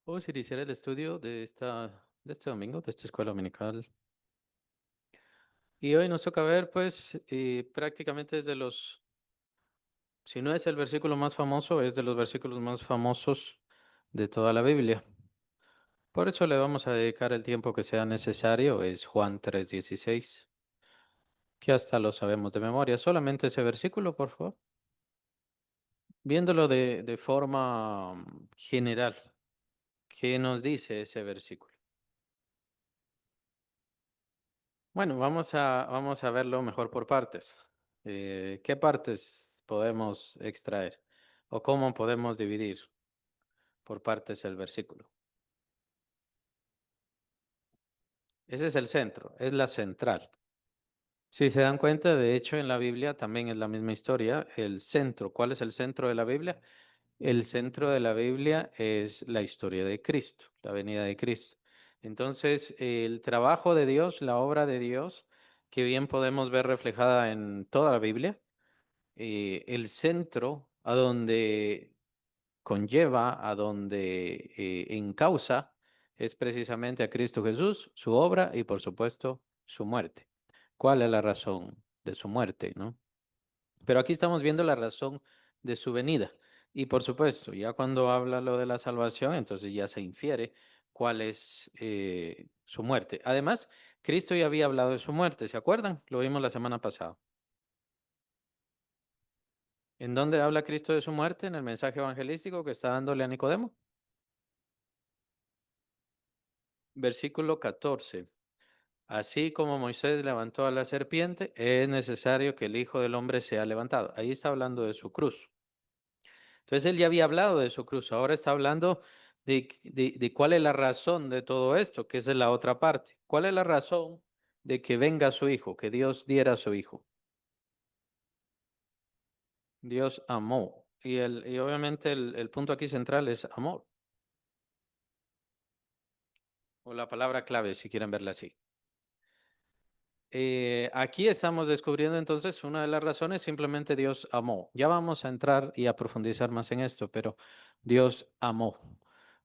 Vamos a iniciar el estudio de este domingo, de esta escuela dominical. Y hoy nos toca ver, pues, prácticamente es de si no es el versículo más famoso, es de los versículos más famosos de toda la Biblia. Por eso le vamos a dedicar el tiempo que sea necesario, es Juan 3:16, que hasta lo sabemos de memoria. Solamente ese versículo, por favor. Viéndolo de forma general, ¿qué nos dice ese versículo? Bueno, vamos a verlo mejor por partes. ¿Qué partes podemos extraer? ¿O cómo podemos dividir por partes el versículo? Ese es el centro, es la central. Si se dan cuenta, de hecho, en la Biblia también es la misma historia. El centro, ¿cuál es el centro de la Biblia? El centro de la Biblia es la historia de Cristo, la venida de Cristo. Entonces, el trabajo de Dios, la obra de Dios, que bien podemos ver reflejada en toda la Biblia, el centro a donde conlleva, a donde encausa, es precisamente a Cristo Jesús, su obra y por supuesto su muerte. ¿Cuál es la razón de su muerte, no? Pero aquí estamos viendo la razón de su venida. Y por supuesto, ya cuando habla lo de la salvación, entonces ya se infiere cuál es su muerte. Además, Cristo ya había hablado de su muerte, ¿se acuerdan? Lo vimos la semana pasada. ¿En dónde habla Cristo de su muerte? En el mensaje evangelístico que está dándole a Nicodemo. Versículo 14. Así como Moisés levantó a la serpiente, es necesario que el Hijo del Hombre sea levantado. Ahí está hablando de su cruz. Entonces él ya había hablado de su cruz. Ahora está hablando de cuál es la razón de todo esto, que esa es la otra parte. ¿Cuál es la razón de que venga su Hijo, que Dios diera a su Hijo? Dios amó. Y obviamente el punto aquí central es amor, o la palabra clave, si quieren verla así. Aquí estamos descubriendo entonces una de las razones, simplemente Dios amó. Ya vamos a entrar y a profundizar más en esto, pero Dios amó.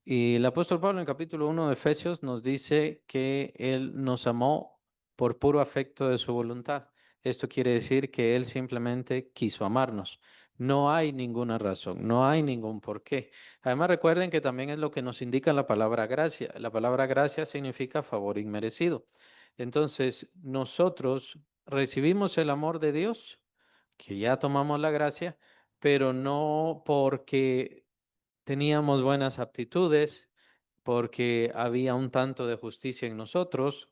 Y el apóstol Pablo en capítulo 1 de Efesios nos dice que Él nos amó por puro afecto de su voluntad. Esto quiere decir que Él simplemente quiso amarnos. No hay ninguna razón, no hay ningún porqué. Además, recuerden que también es lo que nos indica la palabra gracia. La palabra gracia significa favor inmerecido. Entonces, nosotros recibimos el amor de Dios, que ya tomamos la gracia, pero no porque teníamos buenas aptitudes, porque había un tanto de justicia en nosotros,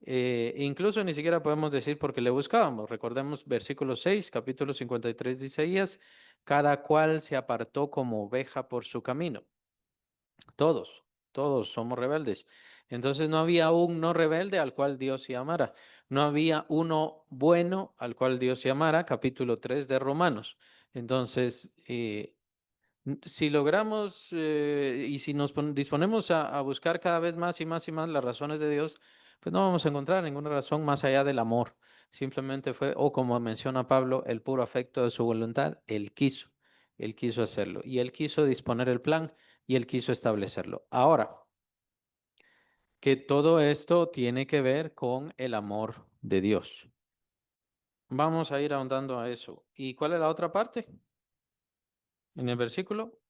incluso ni siquiera podemos decir porque le buscábamos. Recordemos versículo 6, capítulo 53 de Isaías, cada cual se apartó como oveja por su camino. Todos, todos somos rebeldes. Entonces no había un no rebelde al cual Dios se amara. No había uno bueno al cual Dios se amara, capítulo 3 de Romanos. Entonces, si logramos y si nos disponemos a buscar cada vez más y más y más las razones de Dios, pues no vamos a encontrar ninguna razón más allá del amor. Simplemente fue, o como menciona Pablo, el puro afecto de su voluntad. Él quiso hacerlo y él quiso disponer el plan y él quiso establecerlo. Ahora, que todo esto tiene que ver con el amor de Dios. Vamos a ir ahondando a eso. ¿Y cuál es la otra parte? En el versículo.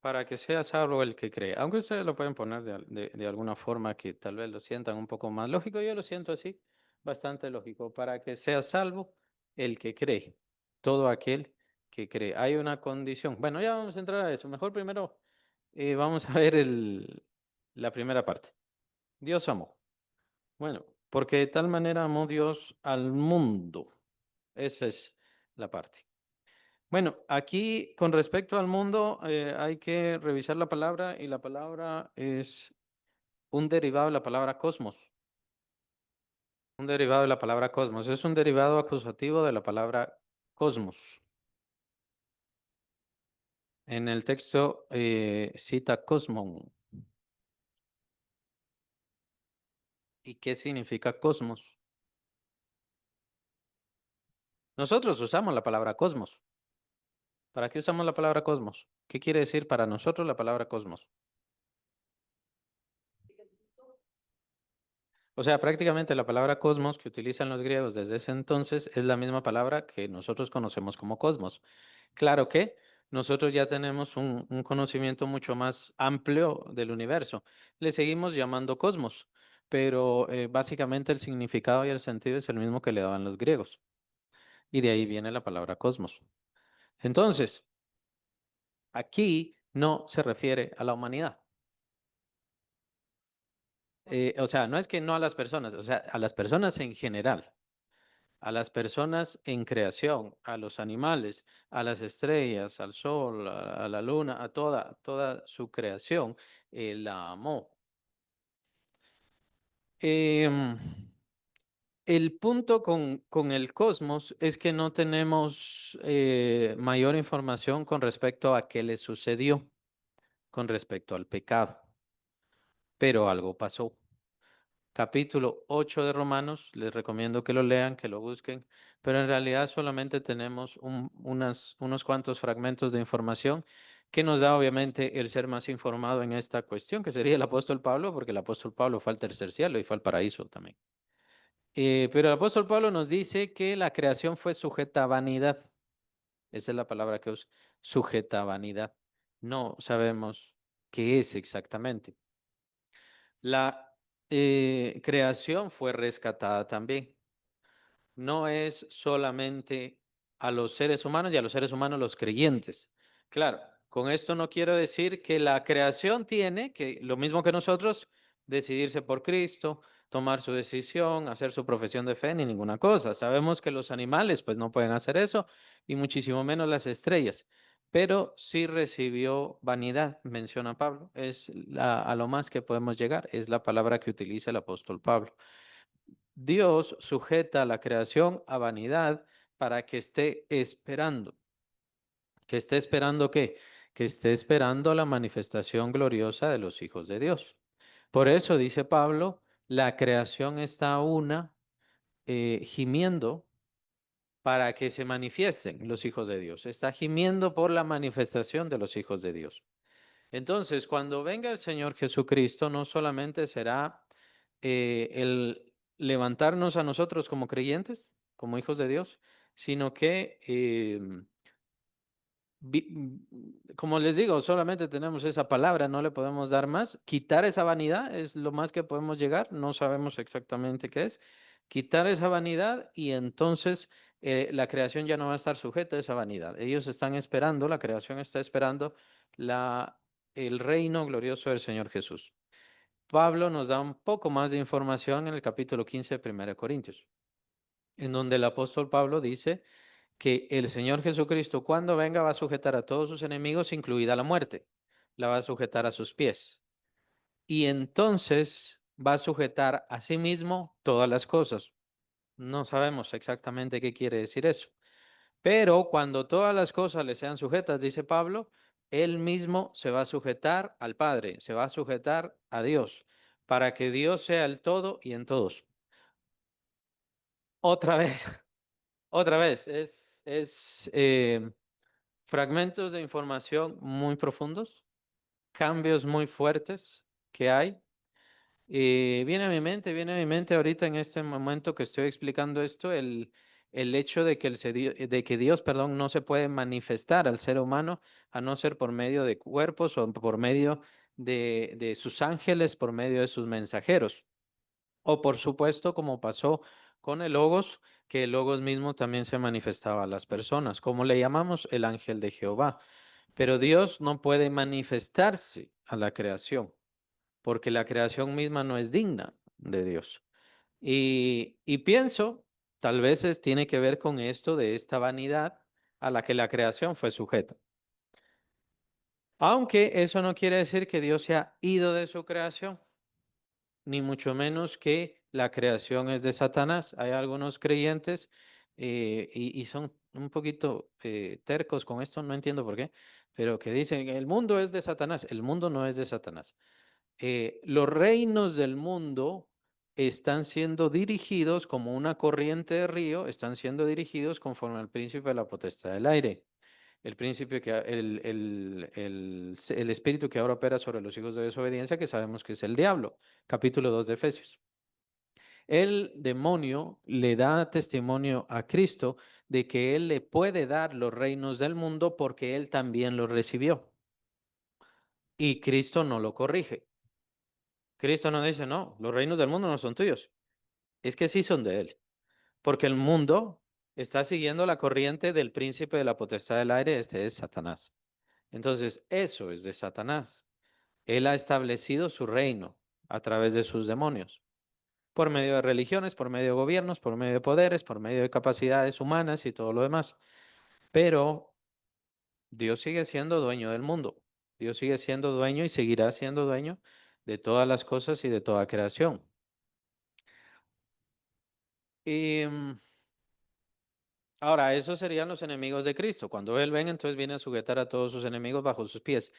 Para que sea salvo el que cree. Aunque ustedes lo pueden poner de alguna forma que tal vez lo sientan un poco más lógico, yo lo siento así, bastante lógico. Para que sea salvo el que cree, todo aquel que cree. Hay una condición. Bueno, ya vamos a entrar a eso. Mejor primero vamos a ver la primera parte. Dios amó. Bueno, porque de tal manera amó Dios al mundo. Esa es la parte. Bueno, aquí con respecto al mundo hay que revisar la palabra y la palabra es un derivado de la palabra cosmos. Un derivado de la palabra cosmos. Es un derivado acusativo de la palabra cosmos. En el texto cita cosmon. ¿Y qué significa cosmos? Nosotros usamos la palabra cosmos. ¿Para qué usamos la palabra cosmos? ¿Qué quiere decir para nosotros la palabra cosmos? O sea, prácticamente la palabra cosmos que utilizan los griegos desde ese entonces es la misma palabra que nosotros conocemos como cosmos. Claro que nosotros ya tenemos un conocimiento mucho más amplio del universo. Le seguimos llamando cosmos, pero básicamente el significado y el sentido es el mismo que le daban los griegos. Y de ahí viene la palabra cosmos. Entonces, aquí no se refiere a la humanidad. O sea, no es que no a las personas, o sea, a las personas en general, a las personas en creación, a los animales, a las estrellas, al sol, a la luna, a toda su creación, la amó. Em, el punto con el cosmos es que no tenemos mayor información con respecto a qué le sucedió con respecto al pecado, pero algo pasó. Capítulo 8 de Romanos, les recomiendo que lo lean, que lo busquen, pero en realidad solamente tenemos unos cuantos fragmentos de información que nos da obviamente el ser más informado en esta cuestión, que sería el apóstol Pablo, porque el apóstol Pablo fue al tercer cielo y fue al paraíso también. Pero el apóstol Pablo nos dice que la creación fue sujeta a vanidad. Esa es la palabra que usa, sujeta a vanidad. No sabemos qué es exactamente. La creación fue rescatada también. No es solamente a los seres humanos y a los seres humanos los creyentes. Claro, con esto no quiero decir que la creación tiene que, lo mismo que nosotros, decidirse por Cristo, tomar su decisión, hacer su profesión de fe, ni ninguna cosa. Sabemos que los animales pues no pueden hacer eso y muchísimo menos las estrellas. Pero sí recibió vanidad, menciona Pablo. Es a lo más que podemos llegar, es la palabra que utiliza el apóstol Pablo. Dios sujeta a la creación a vanidad para que esté esperando. ¿Que esté esperando qué? Que esté esperando la manifestación gloriosa de los hijos de Dios. Por eso dice Pablo, la creación está una gimiendo para que se manifiesten los hijos de Dios. Está gimiendo por la manifestación de los hijos de Dios. Entonces, cuando venga el Señor Jesucristo, no solamente será el levantarnos a nosotros como creyentes, como hijos de Dios, sino que, como les digo, solamente tenemos esa palabra, no le podemos dar más. Quitar esa vanidad es lo más que podemos llegar, no sabemos exactamente qué es. Quitar esa vanidad y entonces la creación ya no va a estar sujeta a esa vanidad. Ellos están esperando, la creación está esperando la, el reino glorioso del Señor Jesús. Pablo nos da un poco más de información en el capítulo 15 de 1 Corintios, en donde el apóstol Pablo dice que el Señor Jesucristo cuando venga va a sujetar a todos sus enemigos, incluida la muerte, la va a sujetar a sus pies. Y entonces va a sujetar a sí mismo todas las cosas. No sabemos exactamente qué quiere decir eso. Pero cuando todas las cosas le sean sujetas, dice Pablo, él mismo se va a sujetar al Padre, se va a sujetar a Dios, para que Dios sea el todo y en todos. Otra vez, otra vez, es fragmentos de información muy profundos, cambios muy fuertes que hay. Viene a mi mente ahorita en este momento que estoy explicando esto, el hecho de que, de que Dios, perdón, no se puede manifestar al ser humano a no ser por medio de cuerpos o por medio de sus ángeles, por medio de sus mensajeros. O por supuesto, como pasó con el Logos, que el Logos mismo también se manifestaba a las personas, como le llamamos el ángel de Jehová. Pero Dios no puede manifestarse a la creación, porque la creación misma no es digna de Dios. Y pienso, tal vez tiene que ver con esto de esta vanidad a la que la creación fue sujeta. Aunque eso no quiere decir que Dios se ha ido de su creación, ni mucho menos que la creación es de Satanás. Hay algunos creyentes y son un poquito tercos con esto, no entiendo por qué, pero que dicen, el mundo es de Satanás. El mundo no es de Satanás. Los reinos del mundo están siendo dirigidos como una corriente de río, están siendo dirigidos conforme al príncipe de la potestad del aire. el príncipe que el espíritu que ahora opera sobre los hijos de desobediencia, que sabemos que es el diablo. Capítulo 2 de Efesios. El demonio le da testimonio a Cristo de que él le puede dar los reinos del mundo porque él también los recibió. Y Cristo no lo corrige. Cristo no dice, no, los reinos del mundo no son tuyos. Es que sí son de él. Porque el mundo está siguiendo la corriente del príncipe de la potestad del aire, este es Satanás. Entonces, eso es de Satanás. Él ha establecido su reino a través de sus demonios, por medio de religiones, por medio de gobiernos, por medio de poderes, por medio de capacidades humanas y todo lo demás. Pero Dios sigue siendo dueño del mundo. Dios sigue siendo dueño y seguirá siendo dueño de todas las cosas y de toda creación. Y ahora, esos serían los enemigos de Cristo. Cuando Él venga, entonces viene a sujetar a todos sus enemigos bajo sus pies.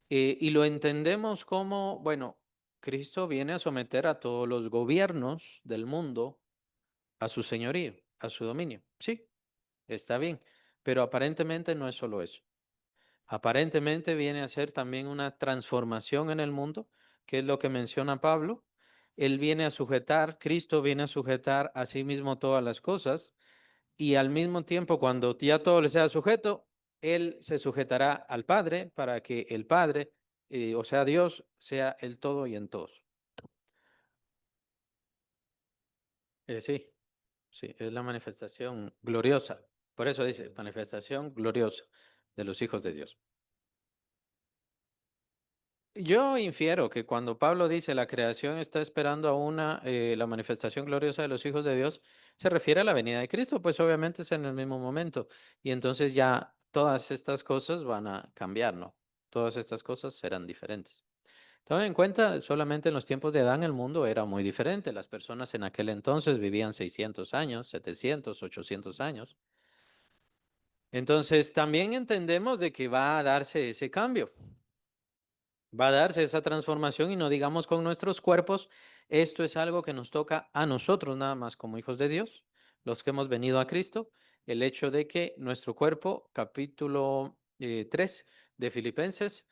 Y lo entendemos como, bueno, Cristo viene a someter a todos los gobiernos del mundo a su señorío, a su dominio. Sí, está bien, pero aparentemente no es solo eso. Aparentemente viene a ser también una transformación en el mundo, que es lo que menciona Pablo. Él viene a sujetar, Cristo viene a sujetar a sí mismo todas las cosas y al mismo tiempo cuando ya todo le sea sujeto, Él se sujetará al Padre para que el Padre, o sea, Dios, sea el todo y en todos. Sí, sí, es la manifestación gloriosa. Por eso dice, manifestación gloriosa de los hijos de Dios. Yo infiero que cuando Pablo dice la creación está esperando a la manifestación gloriosa de los hijos de Dios, se refiere a la venida de Cristo, pues obviamente es en el mismo momento. Y entonces ya todas estas cosas van a cambiar, ¿no? Todas estas cosas serán diferentes. Toma en cuenta, solamente en los tiempos de Adán el mundo era muy diferente. Las personas en aquel entonces vivían 600 años, 700, 800 años. Entonces también entendemos de que va a darse ese cambio. Va a darse esa transformación y no digamos con nuestros cuerpos, esto es algo que nos toca a nosotros nada más como hijos de Dios, los que hemos venido a Cristo, el hecho de que nuestro cuerpo, capítulo 3 de Filipenses,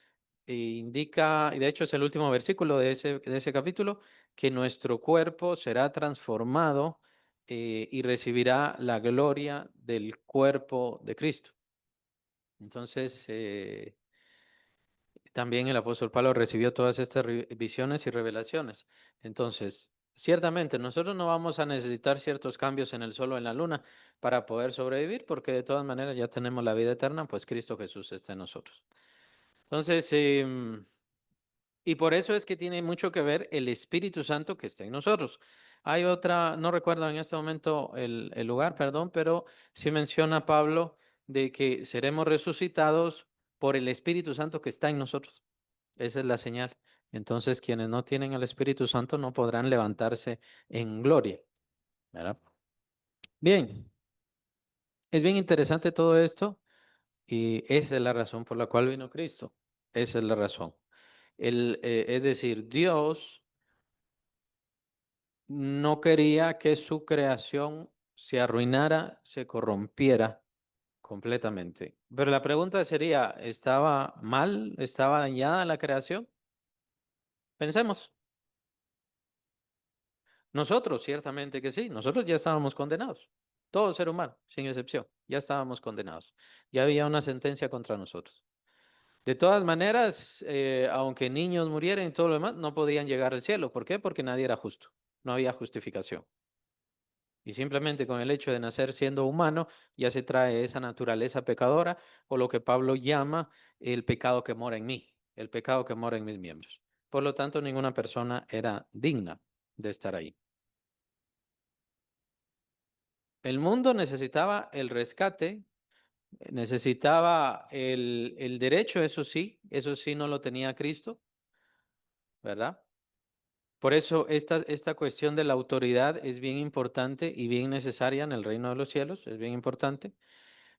indica, y de hecho es el último versículo de ese capítulo, que nuestro cuerpo será transformado y recibirá la gloria del cuerpo de Cristo. Entonces, también el apóstol Pablo recibió todas estas visiones y revelaciones. Entonces, ciertamente nosotros no vamos a necesitar ciertos cambios en el sol o en la luna para poder sobrevivir, porque de todas maneras ya tenemos la vida eterna, pues Cristo Jesús está en nosotros. Entonces, y por eso es que tiene mucho que ver el Espíritu Santo que está en nosotros. Hay otra, no recuerdo en este momento el lugar, perdón, pero sí menciona Pablo de que seremos resucitados por el Espíritu Santo que está en nosotros. Esa es la señal. Entonces, quienes no tienen el Espíritu Santo no podrán levantarse en gloria, ¿verdad? Bien, es bien interesante todo esto y esa es la razón por la cual vino Cristo. Esa es la razón. Es decir, Dios no quería que su creación se arruinara, se corrompiera completamente. Pero la pregunta sería, ¿estaba mal? ¿Estaba dañada la creación? Pensemos. Nosotros, ciertamente que sí, nosotros ya estábamos condenados. Todo ser humano, sin excepción, ya estábamos condenados. Ya había una sentencia contra nosotros. De todas maneras, aunque niños murieran y todo lo demás, no podían llegar al cielo. ¿Por qué? Porque nadie era justo. No había justificación. Y simplemente con el hecho de nacer siendo humano, ya se trae esa naturaleza pecadora o lo que Pablo llama el pecado que mora en mí, el pecado que mora en mis miembros. Por lo tanto, ninguna persona era digna de estar ahí. El mundo necesitaba el rescate, necesitaba el derecho, eso sí no lo tenía Cristo, ¿verdad? Por eso esta cuestión de la autoridad es bien importante y bien necesaria en el reino de los cielos, es bien importante.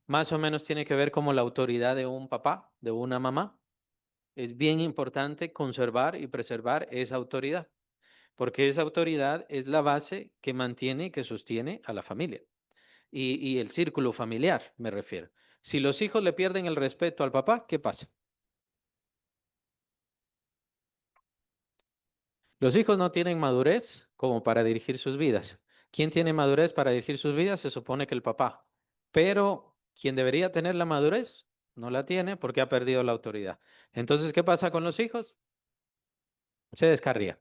Más o menos tiene que ver como la autoridad de un papá, de una mamá. Es bien importante conservar y preservar esa autoridad, porque esa autoridad es la base que mantiene y que sostiene a la familia. Y el círculo familiar, me refiero. Si los hijos le pierden el respeto al papá, ¿qué pasa? Los hijos no tienen madurez como para dirigir sus vidas. ¿Quién tiene madurez para dirigir sus vidas? Se supone que el papá. Pero quien debería tener la madurez no la tiene porque ha perdido la autoridad. Entonces, ¿qué pasa con los hijos? Se descarría.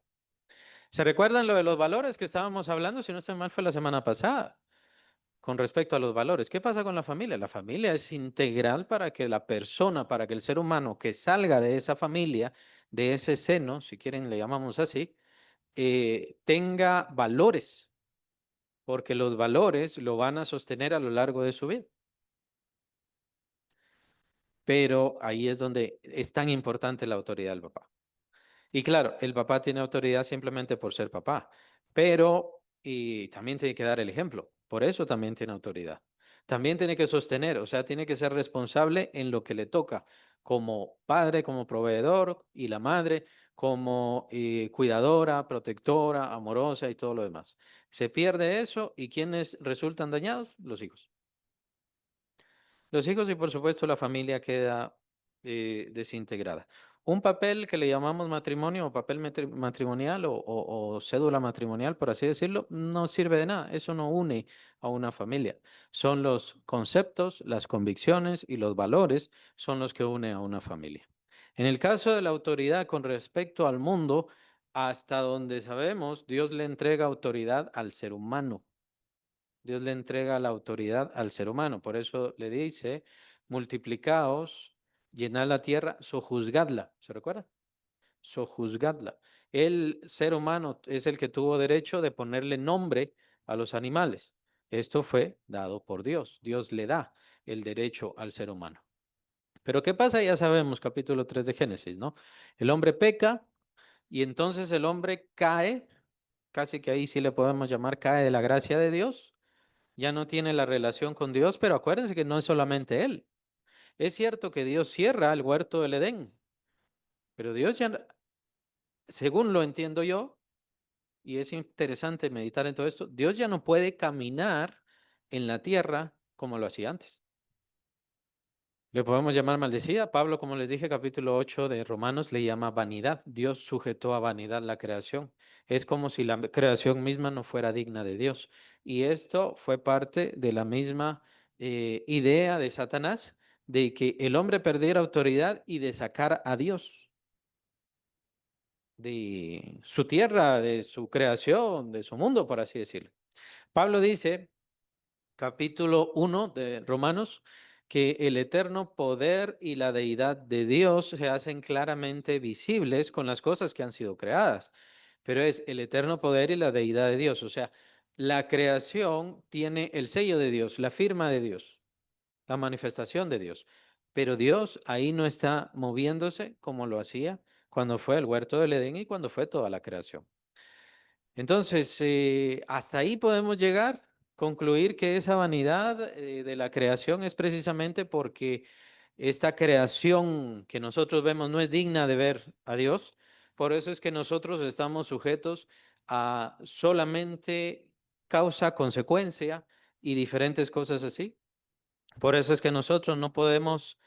¿Se recuerdan lo de los valores que estábamos hablando? Si no estoy mal, fue la semana pasada, con respecto a los valores. ¿Qué pasa con la familia? La familia es integral para que la persona, para que el ser humano que salga de esa familia, de ese seno, si quieren le llamamos así, tenga valores, porque los valores lo van a sostener a lo largo de su vida. Pero ahí es donde es tan importante la autoridad del papá. Y claro, el papá tiene autoridad simplemente por ser papá, pero y también tiene que dar el ejemplo. Por eso también tiene autoridad. También tiene que sostener, o sea, tiene que ser responsable en lo que le toca como padre, como proveedor y la madre como cuidadora, protectora, amorosa y todo lo demás. Se pierde eso y ¿quiénes resultan dañados? Los hijos. Los hijos y por supuesto la familia queda desintegrada. Un papel que le llamamos matrimonio o papel matrimonial o cédula matrimonial, por así decirlo, no sirve de nada. Eso no une a una familia. Son los conceptos, las convicciones y los valores son los que unen a una familia. En el caso de la autoridad con respecto al mundo, hasta donde sabemos, Dios le entrega autoridad al ser humano. Dios le entrega la autoridad al ser humano. Por eso le dice, multiplicaos, llenad la tierra, sojuzgadla. ¿Se recuerda? Sojuzgadla. El ser humano es el que tuvo derecho de ponerle nombre a los animales. Esto fue dado por Dios. Dios le da el derecho al ser humano. Pero ¿qué pasa? Ya sabemos, capítulo 3 de Génesis, ¿no? El hombre peca y entonces el hombre cae, casi que ahí sí le podemos llamar cae de la gracia de Dios, ya no tiene la relación con Dios, pero acuérdense que no es solamente él. Es cierto que Dios cierra el huerto del Edén, pero Dios ya, según lo entiendo yo, y es interesante meditar en todo esto, Dios ya no puede caminar en la tierra como lo hacía antes. Le podemos llamar maldecida. Pablo, como les dije, capítulo 8 de Romanos, le llama vanidad. Dios sujetó a vanidad la creación. Es como si la creación misma no fuera digna de Dios. Y esto fue parte de la misma idea de Satanás, de que el hombre perdiera autoridad y de sacar a Dios de su tierra, de su creación, de su mundo, por así decirlo. Pablo dice capítulo 1 de Romanos, que el eterno poder y la deidad de Dios se hacen claramente visibles con las cosas que han sido creadas. Pero es el eterno poder y la deidad de Dios. O sea, la creación tiene el sello de Dios, la firma de Dios, la manifestación de Dios. Pero Dios ahí no está moviéndose como lo hacía cuando fue el huerto del Edén y cuando fue toda la creación. Entonces, hasta ahí podemos llegar, concluir que esa vanidad de la creación es precisamente porque esta creación que nosotros vemos no es digna de ver a Dios. Por eso es que nosotros estamos sujetos a solamente causa, consecuencia y diferentes cosas así. Por eso es que nosotros no podemos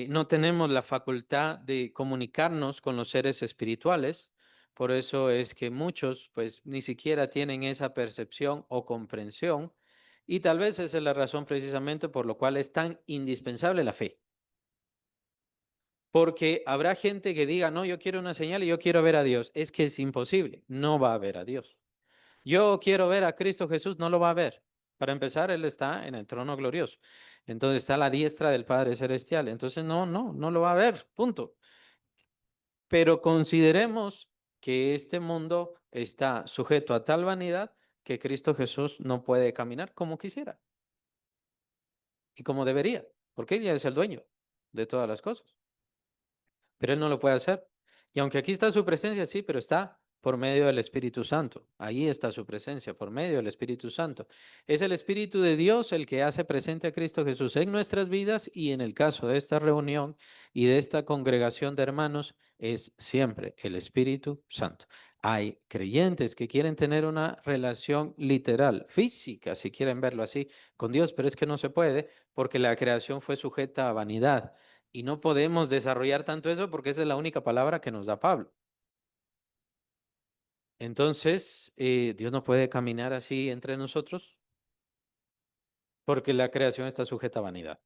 no tenemos la facultad de comunicarnos con los seres espirituales. Por eso es que muchos pues ni siquiera tienen esa percepción o comprensión. Y tal vez esa es la razón precisamente por lo cual es tan indispensable la fe. Porque habrá gente que diga, no, yo quiero una señal y yo quiero ver a Dios. Es que es imposible, no va a ver a Dios. Yo quiero ver a Cristo Jesús, no lo va a ver. Para empezar, Él está en el trono glorioso. Entonces está a la diestra del Padre Celestial. Entonces no lo va a ver, punto. Pero consideremos que este mundo está sujeto a tal vanidad que Cristo Jesús no puede caminar como quisiera y como debería, porque Él ya es el dueño de todas las cosas. Pero Él no lo puede hacer. Y aunque aquí está su presencia, sí, pero está por medio del Espíritu Santo. Ahí está su presencia, por medio del Espíritu Santo. Es el Espíritu de Dios el que hace presente a Cristo Jesús en nuestras vidas y en el caso de esta reunión y de esta congregación de hermanos es siempre el Espíritu Santo. Hay creyentes que quieren tener una relación literal, física, si quieren verlo así, con Dios, pero es que no se puede porque la creación fue sujeta a vanidad y no podemos desarrollar tanto eso porque esa es la única palabra que nos da Pablo. Entonces, Dios no puede caminar así entre nosotros porque la creación está sujeta a vanidad.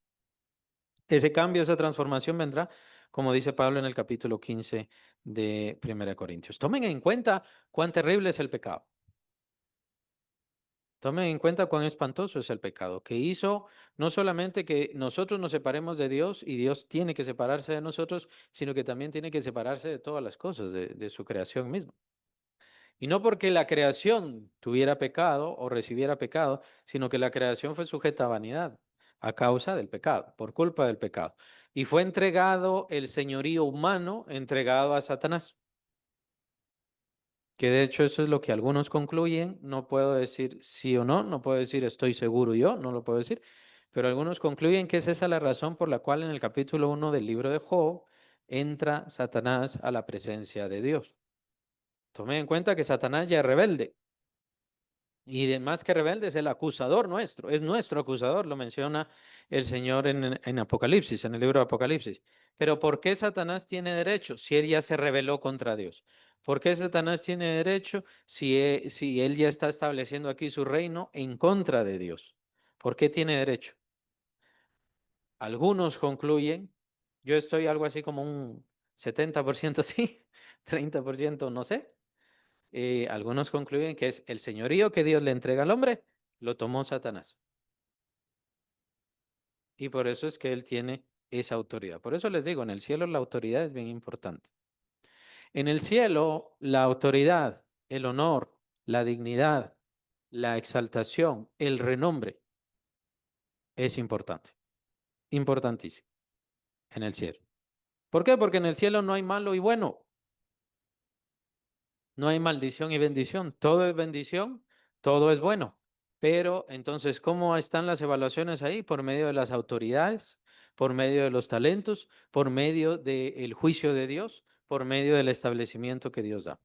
Ese cambio, esa transformación vendrá, como dice Pablo en el capítulo 15 de 1 Corintios. Tomen en cuenta cuán terrible es el pecado. Tomen en cuenta cuán espantoso es el pecado, que hizo no solamente que nosotros nos separemos de Dios y Dios tiene que separarse de nosotros, sino que también tiene que separarse de todas las cosas, de su creación misma. Y no porque la creación tuviera pecado o recibiera pecado, sino que la creación fue sujeta a vanidad a causa del pecado, por culpa del pecado. Y fue entregado el señorío humano, entregado a Satanás. Que de hecho eso es lo que algunos concluyen. No puedo decir sí o no, no puedo decir estoy seguro yo, no lo puedo decir. Pero algunos concluyen que es esa la razón por la cual en el capítulo 1 del libro de Job entra Satanás a la presencia de Dios. Tome en cuenta que Satanás ya es rebelde. Y de más que rebelde es el acusador nuestro, es nuestro acusador, lo menciona el Señor en Apocalipsis, en el libro de Apocalipsis. Pero ¿por qué Satanás tiene derecho si él ya se rebeló contra Dios? ¿Por qué Satanás tiene derecho si él ya está estableciendo aquí su reino en contra de Dios? ¿Por qué tiene derecho? Algunos concluyen, yo estoy algo así como un 70% sí, 30% no sé. Algunos concluyen que es el señorío que Dios le entrega al hombre, lo tomó Satanás. Y por eso es que él tiene esa autoridad. Por eso les digo, en el cielo la autoridad es bien importante. En el cielo, la autoridad, el honor, la dignidad, la exaltación, el renombre es importante. Importantísimo en el cielo. ¿Por qué? Porque en el cielo no hay malo y bueno. No hay maldición y bendición. Todo es bendición, todo es bueno. Pero entonces, ¿cómo están las evaluaciones ahí? Por medio de las autoridades, por medio de los talentos, por medio del juicio de Dios, por medio del establecimiento que Dios da.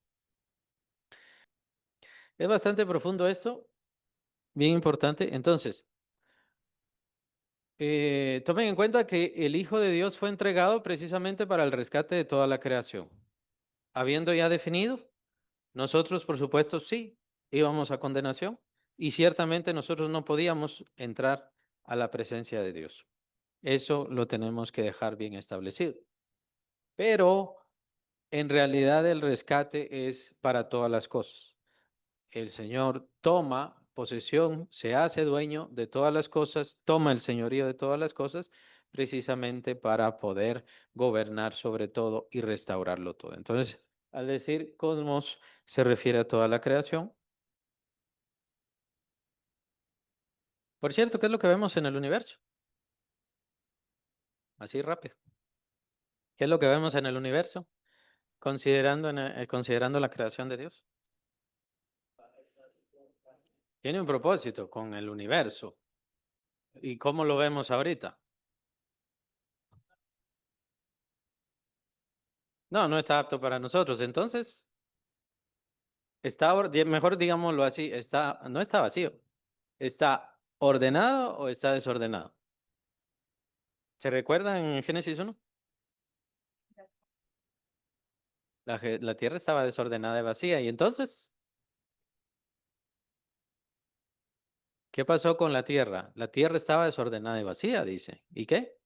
Es bastante profundo esto, bien importante. Entonces, tomen en cuenta que el Hijo de Dios fue entregado precisamente para el rescate de toda la creación. Habiendo ya definido, nosotros, por supuesto, sí, íbamos a condenación y ciertamente nosotros no podíamos entrar a la presencia de Dios. Eso lo tenemos que dejar bien establecido. Pero en realidad el rescate es para todas las cosas. El Señor toma posesión, se hace dueño de todas las cosas, toma el señorío de todas las cosas, precisamente para poder gobernar sobre todo y restaurarlo todo. Entonces, al decir cosmos, se refiere a toda la creación. Por cierto, ¿qué es lo que vemos en el universo? Así rápido. ¿Qué es lo que vemos en el universo? Considerando la creación de Dios. Tiene un propósito con el universo. ¿Y cómo lo vemos ahorita? No, no está apto para nosotros. Entonces, mejor digámoslo así, no está vacío. ¿Está ordenado o está desordenado? ¿Se recuerdan en Génesis 1? La tierra estaba desordenada y vacía. ¿Y entonces qué pasó con la tierra? La tierra estaba desordenada y vacía, dice. ¿Y qué?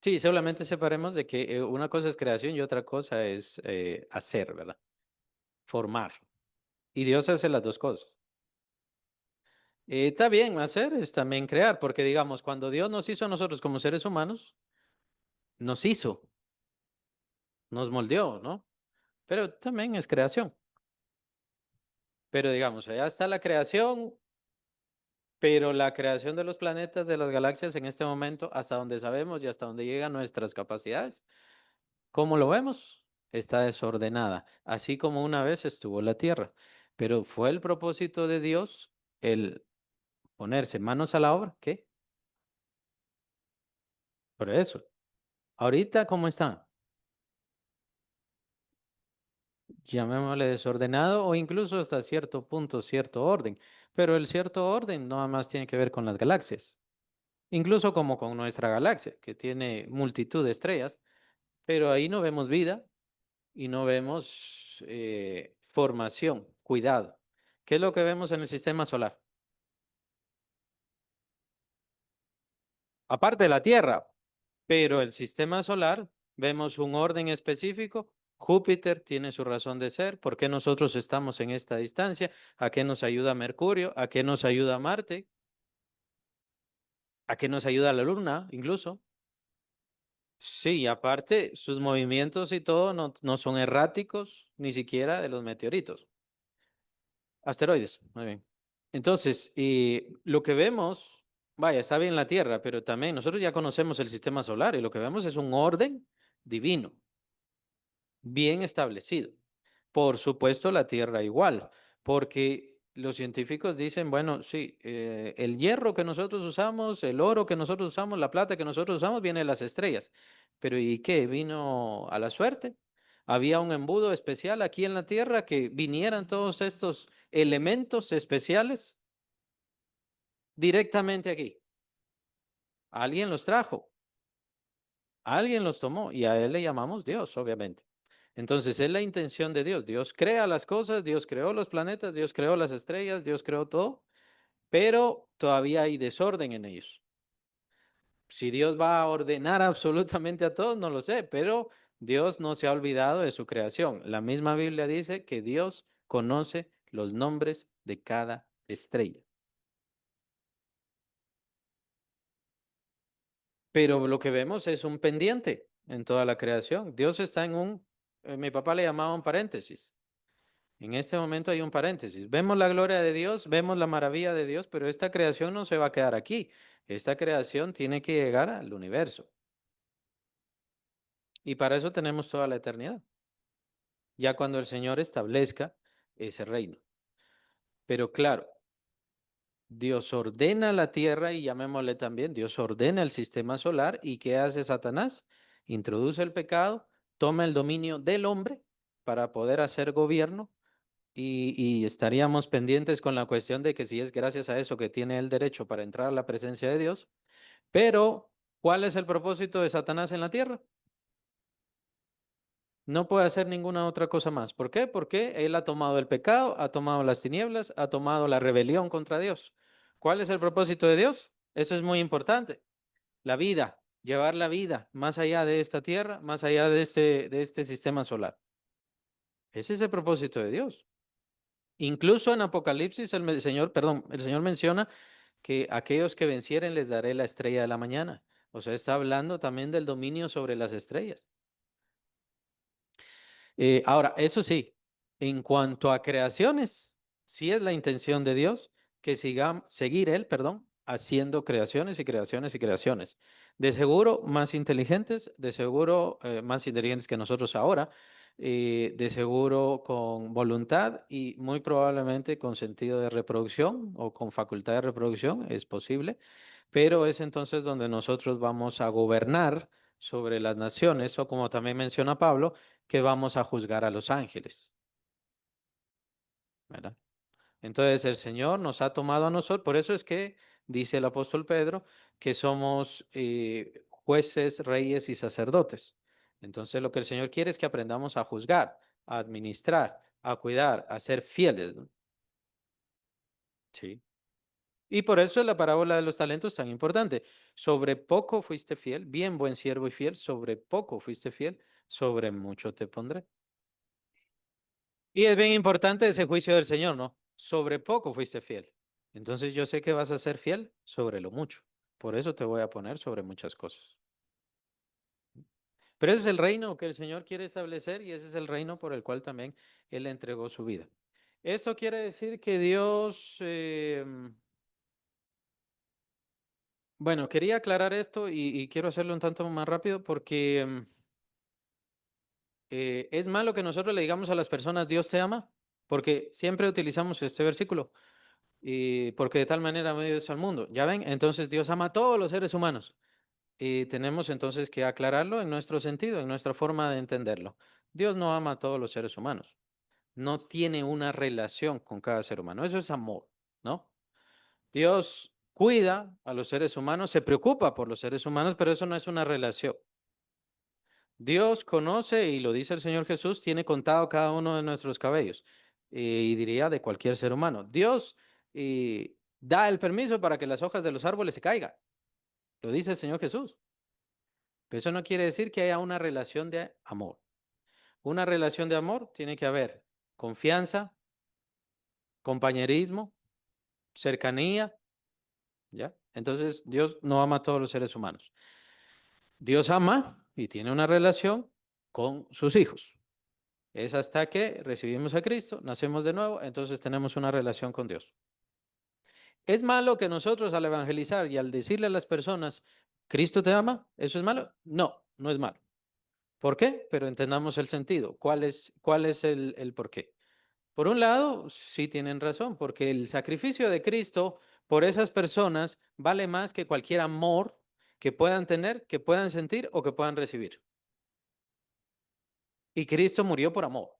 Sí, solamente separemos de que una cosa es creación y otra cosa es hacer, ¿verdad? Formar. Y Dios hace las dos cosas. Está bien, hacer es también crear, porque digamos, cuando Dios nos hizo a nosotros como seres humanos, nos hizo, nos moldeó, ¿no? Pero también es creación. Pero digamos, allá está la creación, pero la creación de los planetas, de las galaxias en este momento, hasta donde sabemos y hasta donde llegan nuestras capacidades, ¿cómo lo vemos? Está desordenada, así como una vez estuvo la Tierra. Pero fue el propósito de Dios el ponerse manos a la obra. ¿Qué? Por eso. Ahorita, ¿cómo están? llamémosle desordenado o incluso hasta cierto punto cierto orden. Pero el cierto orden no nada más tiene que ver con las galaxias, incluso como con nuestra galaxia, que tiene multitud de estrellas, pero ahí no vemos vida y no vemos formación, cuidado. ¿Qué es lo que vemos en el sistema solar? Aparte de la Tierra, pero el sistema solar, vemos un orden específico. Júpiter tiene su razón de ser. ¿Por qué nosotros estamos en esta distancia? ¿A qué nos ayuda Mercurio? ¿A qué nos ayuda Marte? ¿A qué nos ayuda la Luna incluso? Sí, aparte, sus movimientos y todo no son erráticos, ni siquiera de los meteoritos. Asteroides, muy bien. Entonces, lo que vemos, vaya, está bien la Tierra, pero también nosotros ya conocemos el sistema solar y lo que vemos es un orden divino, bien establecido. Por supuesto, la Tierra igual, porque los científicos dicen, bueno, sí, el hierro que nosotros usamos, el oro que nosotros usamos, la plata que nosotros usamos, viene de las estrellas. Pero ¿y qué? ¿Vino a la suerte? Había un embudo especial aquí en la Tierra que vinieran todos estos elementos especiales directamente aquí. Alguien los trajo, alguien los tomó y a él le llamamos Dios, obviamente. Entonces es la intención de Dios. Dios crea las cosas, Dios creó los planetas, Dios creó las estrellas, Dios creó todo, pero todavía hay desorden en ellos. Si Dios va a ordenar absolutamente a todos, no lo sé, pero Dios no se ha olvidado de su creación. La misma Biblia dice que Dios conoce los nombres de cada estrella. Pero lo que vemos es un pendiente en toda la creación. Dios está en mi papá le llamaba un paréntesis. En este momento hay un paréntesis. Vemos la gloria de Dios, vemos la maravilla de Dios, pero esta creación no se va a quedar aquí. Esta creación tiene que llegar al universo. Y para eso tenemos toda la eternidad, ya cuando el Señor establezca ese reino. Pero claro, Dios ordena la tierra y llamémosle también, Dios ordena el sistema solar. ¿Y qué hace Satanás? Introduce el pecado, toma el dominio del hombre para poder hacer gobierno y estaríamos pendientes con la cuestión de que si es gracias a eso que tiene el derecho para entrar a la presencia de Dios. Pero, ¿cuál es el propósito de Satanás en la tierra? No puede hacer ninguna otra cosa más. ¿Por qué? Porque él ha tomado el pecado, ha tomado las tinieblas, ha tomado la rebelión contra Dios. ¿Cuál es el propósito de Dios? Eso es muy importante. La vida, llevar la vida más allá de esta tierra, más allá de este sistema solar. Ese es el propósito de Dios. Incluso en Apocalipsis Señor, perdón, el Señor menciona que aquellos que vencieren les daré la estrella de la mañana. O sea, está hablando también del dominio sobre las estrellas. Ahora, eso sí, en cuanto a creaciones, sí es la intención de Dios que seguir Él, perdón, haciendo creaciones y creaciones y creaciones. De seguro más inteligentes, de seguro más inteligentes que nosotros ahora, de seguro con voluntad y muy probablemente con sentido de reproducción o con facultad de reproducción, es posible, pero es entonces donde nosotros vamos a gobernar sobre las naciones o como también menciona Pablo, que vamos a juzgar a los ángeles, ¿verdad? Entonces el Señor nos ha tomado a nosotros, por eso es que dice el apóstol Pedro que somos jueces, reyes y sacerdotes. Entonces lo que el Señor quiere es que aprendamos a juzgar, a administrar, a cuidar, a ser fieles, ¿no? Sí. Y por eso es la parábola de los talentos tan importante. Sobre poco fuiste fiel, bien buen siervo y fiel, sobre poco fuiste fiel, sobre mucho te pondré. Y es bien importante ese juicio del Señor, ¿no? Sobre poco fuiste fiel. Entonces yo sé que vas a ser fiel sobre lo mucho. Por eso te voy a poner sobre muchas cosas. Pero ese es el reino que el Señor quiere establecer y ese es el reino por el cual también Él entregó su vida. Esto quiere decir que Dios, bueno, quería aclarar esto y quiero hacerlo un tanto más rápido porque es malo que nosotros le digamos a las personas Dios te ama, porque siempre utilizamos este versículo. Y porque de tal manera amó Dios al mundo. ¿Ya ven? Entonces Dios ama a todos los seres humanos. Y tenemos entonces que aclararlo en nuestro sentido, en nuestra forma de entenderlo. Dios no ama a todos los seres humanos. no tiene una relación con cada ser humano. Eso es amor, ¿no? Dios cuida a los seres humanos, se preocupa por los seres humanos, pero eso no es una relación. Dios conoce, y lo dice el Señor Jesús, tiene contado cada uno de nuestros cabellos, y diría de cualquier ser humano. Dios da el permiso para que las hojas de los árboles se caigan, lo dice el Señor Jesús. Pero eso no quiere decir que haya una relación de amor. Una relación de amor tiene que haber confianza, compañerismo, cercanía, ¿ya? Entonces, Dios no ama a todos los seres humanos. Dios ama y tiene una relación con sus hijos. Es hasta que recibimos a Cristo, nacemos de nuevo, entonces tenemos una relación con Dios. ¿Es malo que nosotros al evangelizar y al decirle a las personas, Cristo te ama? ¿Eso es malo? No, no es malo. ¿Por qué? Pero entendamos el sentido. ¿Cuál es el por qué? Por un lado, sí tienen razón, porque el sacrificio de Cristo por esas personas vale más que cualquier amor que puedan tener, que puedan sentir o que puedan recibir. Y Cristo murió por amor.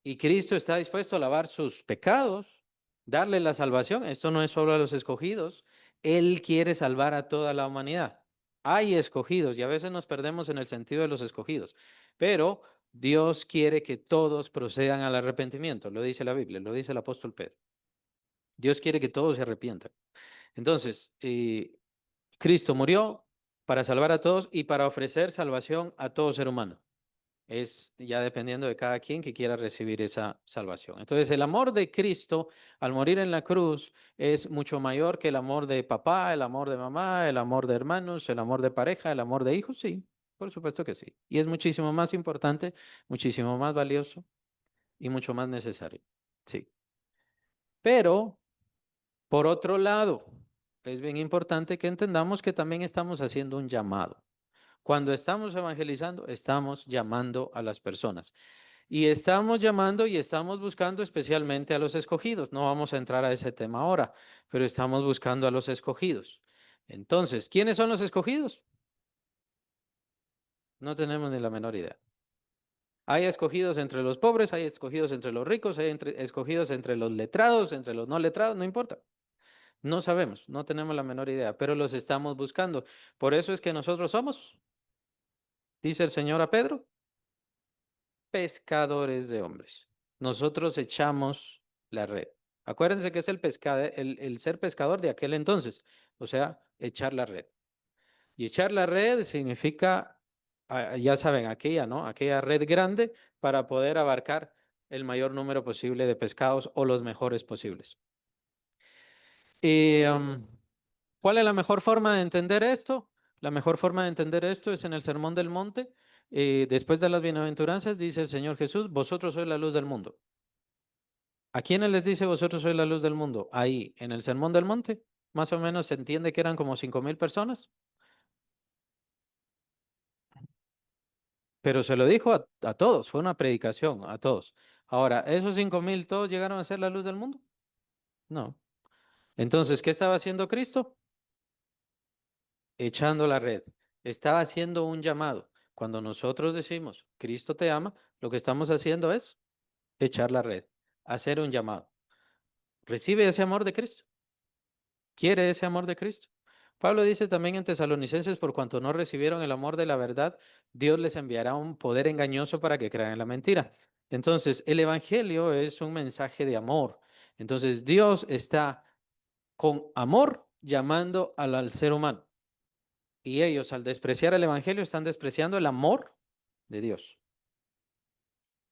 Y Cristo está dispuesto a lavar sus pecados, darle la salvación. Esto no es solo a los escogidos. Él quiere salvar a toda la humanidad. Hay escogidos y a veces nos perdemos en el sentido de los escogidos, pero Dios quiere que todos procedan al arrepentimiento. Lo dice la Biblia, lo dice el apóstol Pedro. Dios quiere que todos se arrepientan. Entonces, Cristo murió para salvar a todos y para ofrecer salvación a todo ser humano. Es ya dependiendo de cada quien que quiera recibir esa salvación. Entonces, el amor de Cristo al morir en la cruz es mucho mayor que el amor de papá, el amor de mamá, el amor de hermanos, el amor de pareja, el amor de hijos, sí, por supuesto que sí. Y es muchísimo más importante, muchísimo más valioso y mucho más necesario. Sí. Pero, por otro lado, es bien importante que entendamos que también estamos haciendo un llamado. Cuando estamos evangelizando, estamos llamando a las personas. Y estamos llamando y estamos buscando especialmente a los escogidos. No vamos a entrar a ese tema ahora, pero estamos buscando a los escogidos. Entonces, ¿quiénes son los escogidos? No tenemos ni la menor idea. Hay escogidos entre los pobres, hay escogidos entre los ricos, hay escogidos entre los letrados, entre los no letrados, no importa. No sabemos, no tenemos la menor idea, pero los estamos buscando. Por eso es que nosotros somos, dice el Señor a Pedro, pescadores de hombres. Nosotros echamos la red. Acuérdense que es el ser pescador de aquel entonces, o sea, echar la red. Y echar la red significa, ya saben, aquella, ¿no? Aquella red grande para poder abarcar el mayor número posible de pescados o los mejores posibles. Y, ¿cuál es la mejor forma de entender esto? La mejor forma de entender esto es en el Sermón del Monte. Después de las bienaventuranzas, dice el Señor Jesús, vosotros sois la luz del mundo. ¿A quiénes les dice vosotros sois la luz del mundo? Ahí, en el Sermón del Monte, más o menos se entiende que eran como 5,000 personas, pero se lo dijo a todos, fue una predicación a todos. Ahora, ¿esos 5,000 todos llegaron a ser la luz del mundo? No. Entonces, ¿qué estaba haciendo Cristo? Echando la red. Estaba haciendo un llamado. Cuando nosotros decimos, Cristo te ama, lo que estamos haciendo es echar la red, hacer un llamado. Recibe ese amor de Cristo. ¿Quiere ese amor de Cristo? Pablo dice también en Tesalonicenses, por cuanto no recibieron el amor de la verdad, Dios les enviará un poder engañoso para que crean en la mentira. Entonces, el Evangelio es un mensaje de amor. Entonces, Dios está con amor llamando al ser humano. Y ellos, al despreciar el Evangelio, están despreciando el amor de Dios.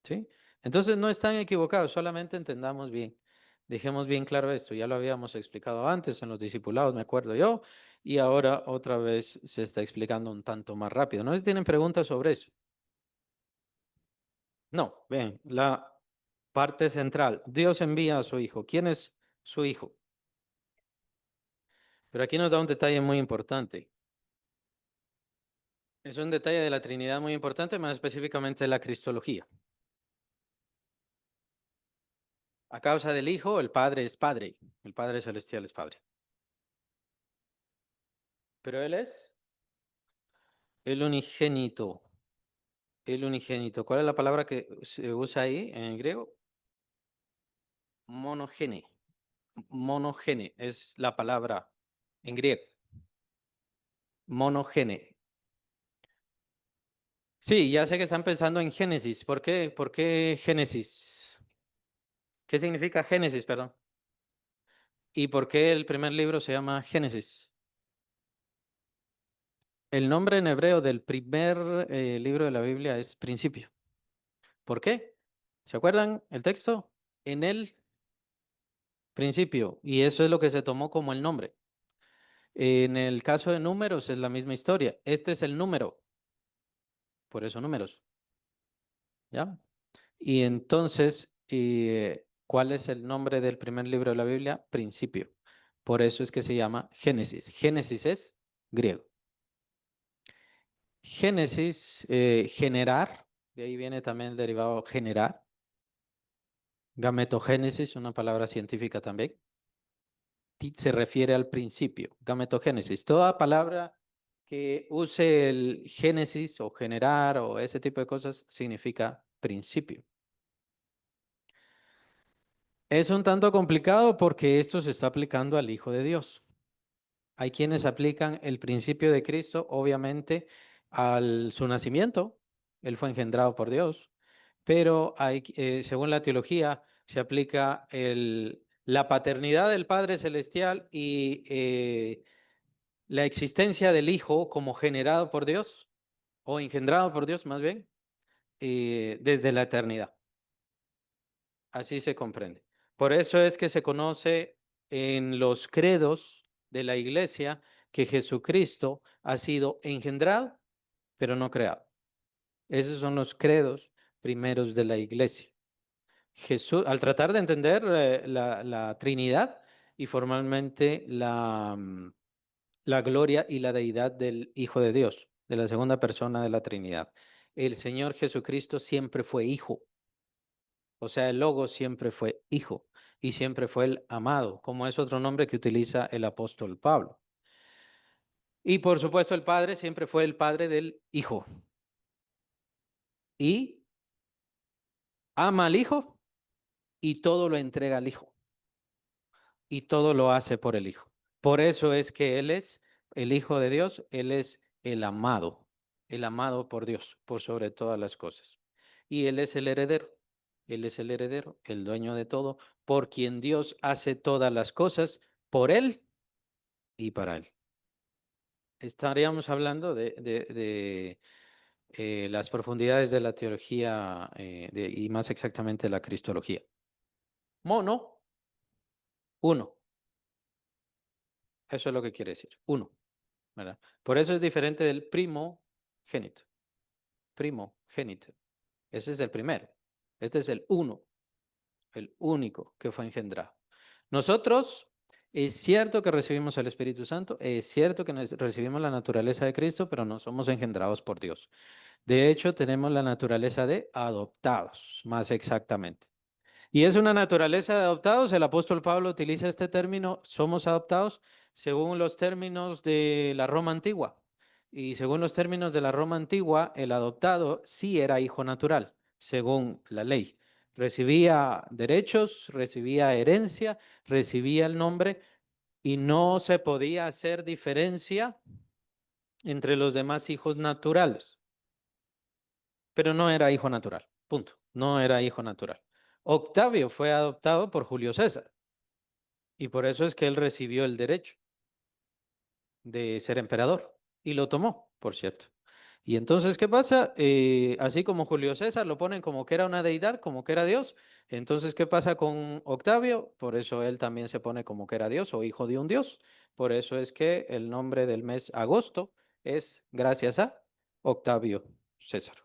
¿Sí? Entonces, no están equivocados, solamente entendamos bien. Dejemos bien claro esto, ya lo habíamos explicado antes en los discipulados, me acuerdo yo, y ahora otra vez se está explicando un tanto más rápido. No sé si tienen preguntas sobre eso. No, ven, la parte central. Dios envía a su Hijo. ¿Quién es su Hijo? Pero aquí nos da un detalle muy importante. Es un detalle de la Trinidad muy importante, más específicamente de la Cristología. A causa del Hijo, el Padre es Padre, el Padre Celestial es Padre. Pero Él es el unigénito. El unigénito. ¿Cuál es la palabra que se usa ahí en griego? Monogene. Monogene es la palabra en griego. Monogene. Sí, ya sé que están pensando en Génesis. ¿Por qué? ¿Por qué Génesis? ¿Qué significa Génesis, perdón? ¿Y por qué el primer libro se llama Génesis? El nombre en hebreo del primer libro de la Biblia es principio. ¿Por qué? ¿Se acuerdan el texto? En el principio. Y eso es lo que se tomó como el nombre. En el caso de números es la misma historia. Este es el número, por eso números, ¿ya? Y entonces, ¿cuál es el nombre del primer libro de la Biblia? Principio. Por eso es que se llama Génesis. Génesis es griego. Génesis, generar, de ahí viene también el derivado generar. Gametogénesis, una palabra científica también, se refiere al principio. Gametogénesis, toda palabra que use el génesis o generar o ese tipo de cosas significa principio. Es un tanto complicado porque esto se está aplicando al Hijo de Dios. Hay quienes aplican el principio de Cristo, obviamente, al su nacimiento. Él fue engendrado por Dios. Pero hay, según la teología, se aplica la paternidad del Padre Celestial y la existencia del Hijo como generado por Dios, o engendrado por Dios más bien, desde la eternidad. Así se comprende. Por eso es que se conoce en los credos de la iglesia que Jesucristo ha sido engendrado, pero no creado. Esos son los credos primeros de la iglesia. Jesús, al tratar de entender la Trinidad y formalmente la gloria y la deidad del Hijo de Dios, de la segunda persona de la Trinidad. El Señor Jesucristo siempre fue hijo, o sea, el Logos siempre fue hijo y siempre fue el amado, como es otro nombre que utiliza el apóstol Pablo. Y por supuesto el Padre siempre fue el Padre del Hijo y ama al Hijo y todo lo entrega al Hijo y todo lo hace por el Hijo. Por eso es que Él es el Hijo de Dios, Él es el amado por Dios, por sobre todas las cosas. Y Él es el heredero, Él es el heredero, el dueño de todo, por quien Dios hace todas las cosas, por Él y para Él. Estaríamos hablando de las profundidades de la teología y más exactamente la cristología. Mono, uno, eso es lo que quiere decir, uno. ¿Verdad? Por eso es diferente del primogénito. Primogénito. Ese es el primero. Este es el uno, el único que fue engendrado. Nosotros, es cierto que recibimos el Espíritu Santo, es cierto que recibimos la naturaleza de Cristo, pero no somos engendrados por Dios. De hecho, tenemos la naturaleza de adoptados, más exactamente. Y es una naturaleza de adoptados. El apóstol Pablo utiliza este término, somos adoptados, según los términos de la Roma antigua. Y según los términos de la Roma antigua, el adoptado sí era hijo natural, según la ley. Recibía derechos, recibía herencia, recibía el nombre y no se podía hacer diferencia entre los demás hijos naturales. Pero no era hijo natural, punto. No era hijo natural. Octavio fue adoptado por Julio César. Y por eso es que él recibió el derecho de ser emperador y lo tomó, por cierto. Y entonces, ¿qué pasa? Así como Julio César lo ponen como que era una deidad, como que era Dios. Entonces, ¿qué pasa con Octavio? Por eso él también se pone como que era Dios o hijo de un Dios. Por eso es que el nombre del mes agosto es gracias a Octavio César.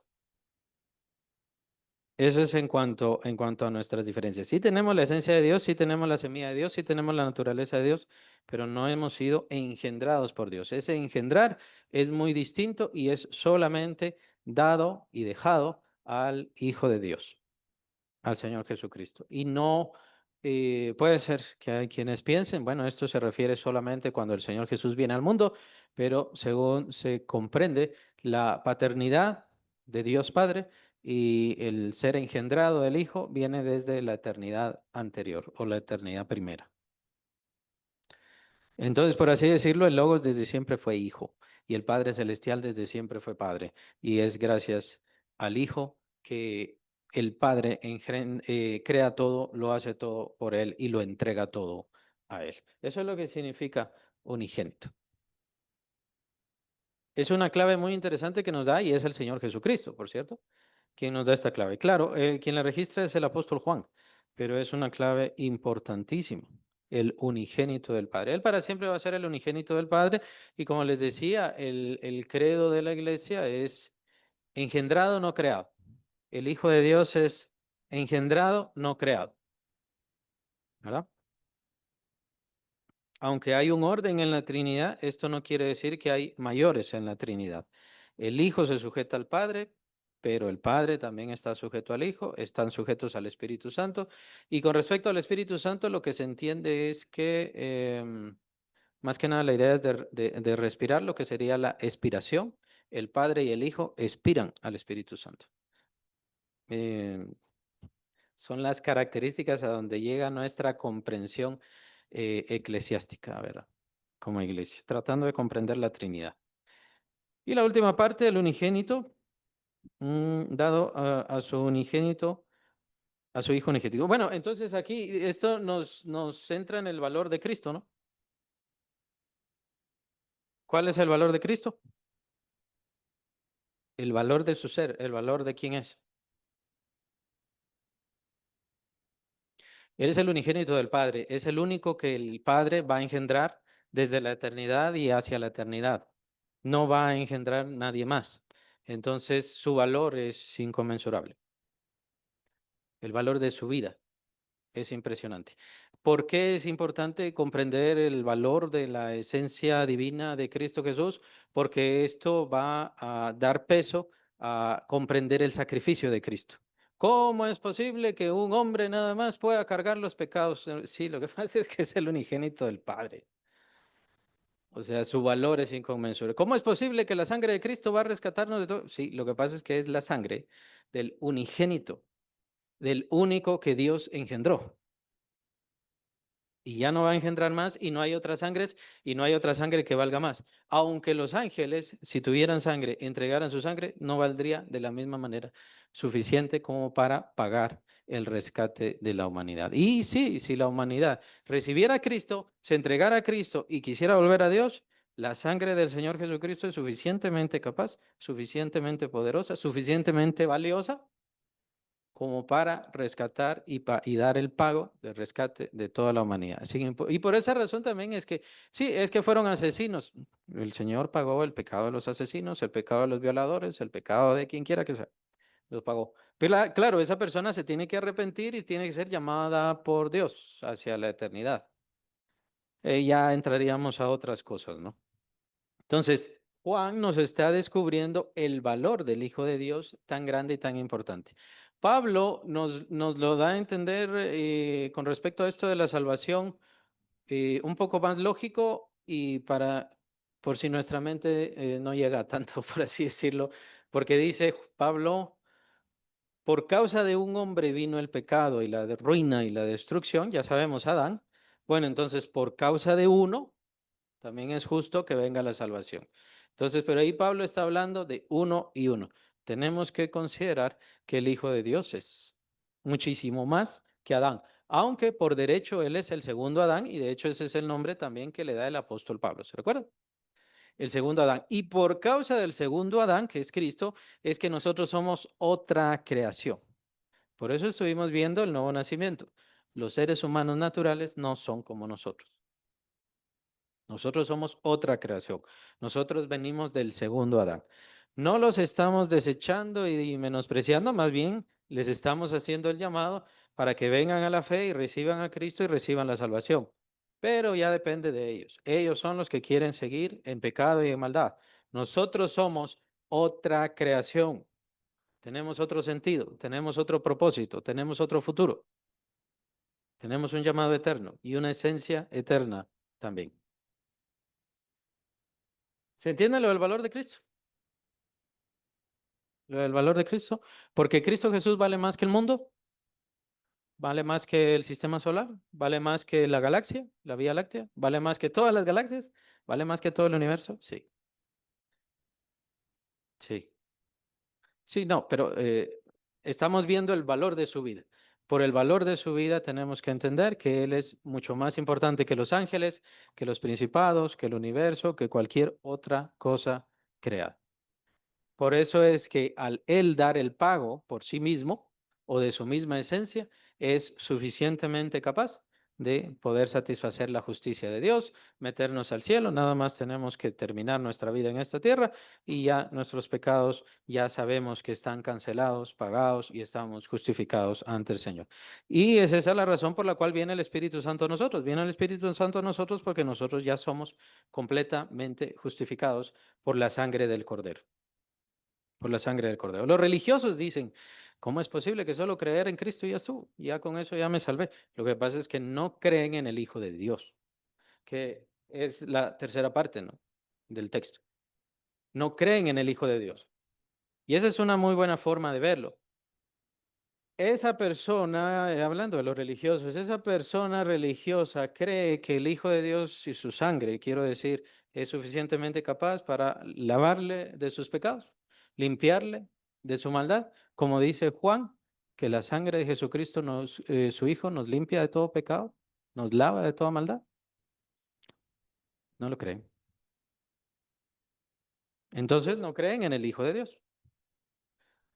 Eso es en cuanto a nuestras diferencias. Sí tenemos la esencia de Dios, sí tenemos la semilla de Dios, sí tenemos la naturaleza de Dios, pero no hemos sido engendrados por Dios. Ese engendrar es muy distinto y es solamente dado y dejado al Hijo de Dios, al Señor Jesucristo. Y no puede ser que hay quienes piensen, bueno, esto se refiere solamente cuando el Señor Jesús viene al mundo, pero según se comprende, la paternidad de Dios Padre y el ser engendrado del Hijo viene desde la eternidad anterior o la eternidad primera. Entonces, por así decirlo, el Logos desde siempre fue Hijo y el Padre Celestial desde siempre fue Padre. Y es gracias al Hijo que el Padre crea todo, lo hace todo por Él y lo entrega todo a Él. Eso es lo que significa unigénito. Es una clave muy interesante que nos da y es el Señor Jesucristo, por cierto, quien nos da esta clave. Claro, quien la registra es el apóstol Juan, pero es una clave importantísima, el unigénito del Padre. Él para siempre va a ser el unigénito del Padre y como les decía, el credo de la iglesia es engendrado, no creado. El Hijo de Dios es engendrado, no creado, ¿verdad? Aunque hay un orden en la Trinidad, esto no quiere decir que hay mayores en la Trinidad. El Hijo se sujeta al Padre, pero el Padre también está sujeto al Hijo, están sujetos al Espíritu Santo. Y con respecto al Espíritu Santo, lo que se entiende es que, más que nada, la idea es de respirar, lo que sería la expiración. El Padre y el Hijo expiran al Espíritu Santo. Em, Son las características a donde llega nuestra comprensión eclesiástica, ¿verdad? Como iglesia, tratando de comprender la Trinidad. Y la última parte, el unigénito, dado a su unigénito, a su hijo unigénito. Bueno, entonces aquí esto nos centra en el valor de Cristo, ¿no? ¿Cuál es el valor de Cristo? El valor de su ser, el valor de quién es. Él es el unigénito del Padre, es el único que el Padre va a engendrar desde la eternidad y hacia la eternidad. No va a engendrar nadie más. Entonces su valor es inconmensurable. El valor de su vida es impresionante. ¿Por qué es importante comprender el valor de la esencia divina de Cristo Jesús? Porque esto va a dar peso a comprender el sacrificio de Cristo. ¿Cómo es posible que un hombre nada más pueda cargar los pecados? Sí, lo que pasa es que es el unigénito del Padre. O sea, su valor es inconmensurable. ¿Cómo es posible que la sangre de Cristo va a rescatarnos de todo? Sí, lo que pasa es que es la sangre del unigénito, del único que Dios engendró. Y ya no va a engendrar más y no hay otras sangres y no hay otra sangre que valga más. Aunque los ángeles, si tuvieran sangre, entregaran su sangre, no valdría de la misma manera suficiente como para pagar el rescate de la humanidad. Y sí, si la humanidad recibiera a Cristo, se entregara a Cristo y quisiera volver a Dios, la sangre del Señor Jesucristo es suficientemente capaz, suficientemente poderosa, suficientemente valiosa como para rescatar y dar el pago de rescate de toda la humanidad. Y por esa razón también es que, sí, es que fueron asesinos. El Señor pagó el pecado de los asesinos, el pecado de los violadores, el pecado de quien quiera que sea. Los pagó. Pero claro, esa persona se tiene que arrepentir y tiene que ser llamada por Dios hacia la eternidad. Ya entraríamos a otras cosas, ¿no? Entonces, Juan nos está descubriendo el valor del Hijo de Dios tan grande y tan importante. Pablo nos lo da a entender con respecto a esto de la salvación un poco más lógico y por si nuestra mente no llega a tanto, por así decirlo, porque dice Pablo, por causa de un hombre vino el pecado y la ruina y la destrucción, ya sabemos Adán. Bueno, entonces por causa de uno también es justo que venga la salvación. Entonces, pero ahí Pablo está hablando de uno y uno. Tenemos que considerar que el Hijo de Dios es muchísimo más que Adán, aunque por derecho él es el segundo Adán y de hecho ese es el nombre también que le da el apóstol Pablo. ¿Se recuerda? El segundo Adán. Y por causa del segundo Adán, que es Cristo, es que nosotros somos otra creación. Por eso estuvimos viendo el nuevo nacimiento. Los seres humanos naturales no son como nosotros. Nosotros somos otra creación. Nosotros venimos del segundo Adán. No los estamos desechando y menospreciando, más bien les estamos haciendo el llamado para que vengan a la fe y reciban a Cristo y reciban la salvación. Pero ya depende de ellos. Ellos son los que quieren seguir en pecado y en maldad. Nosotros somos otra creación. Tenemos otro sentido, tenemos otro propósito, tenemos otro futuro. Tenemos un llamado eterno y una esencia eterna también. ¿Se entiende lo del valor de Cristo? El valor de Cristo, porque Cristo Jesús vale más que el mundo, vale más que el sistema solar, vale más que la galaxia, la Vía Láctea, vale más que todas las galaxias, vale más que todo el universo. Sí, sí. Sí, no, pero estamos viendo el valor de su vida. Por el valor de su vida tenemos que entender que Él es mucho más importante que los ángeles, que los principados, que el universo, que cualquier otra cosa creada. Por eso es que al Él dar el pago por sí mismo o de su misma esencia, es suficientemente capaz de poder satisfacer la justicia de Dios, meternos al cielo. Nada más tenemos que terminar nuestra vida en esta tierra y ya nuestros pecados ya sabemos que están cancelados, pagados y estamos justificados ante el Señor. Y es esa la razón por la cual viene el Espíritu Santo a nosotros. Viene el Espíritu Santo a nosotros porque nosotros ya somos completamente justificados por la sangre del Cordero, por la sangre del Cordero. Los religiosos dicen, ¿cómo es posible que solo creer en Cristo y ya estuvo? Ya con eso ya me salvé. Lo que pasa es que no creen en el Hijo de Dios, que es la tercera parte, ¿no?, del texto. No creen en el Hijo de Dios. Y esa es una muy buena forma de verlo. Esa persona, hablando de los religiosos, esa persona religiosa cree que el Hijo de Dios y su sangre, quiero decir, es suficientemente capaz para lavarle de sus pecados, limpiarle de su maldad, como dice Juan, que la sangre de Jesucristo, su Hijo, nos limpia de todo pecado, nos lava de toda maldad. No lo creen. Entonces no creen en el Hijo de Dios.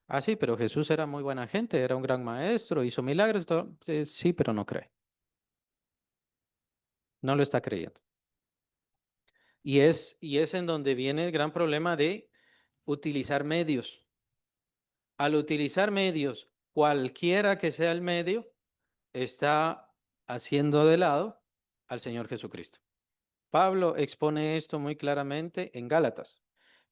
Ah, sí, pero Jesús era muy buena gente, era un gran maestro, hizo milagros, todo. Sí, pero no cree. No lo está creyendo. Y es en donde viene el gran problema de utilizar medios. Al utilizar medios, cualquiera que sea el medio, está haciendo de lado al Señor Jesucristo. Pablo expone esto muy claramente en Gálatas.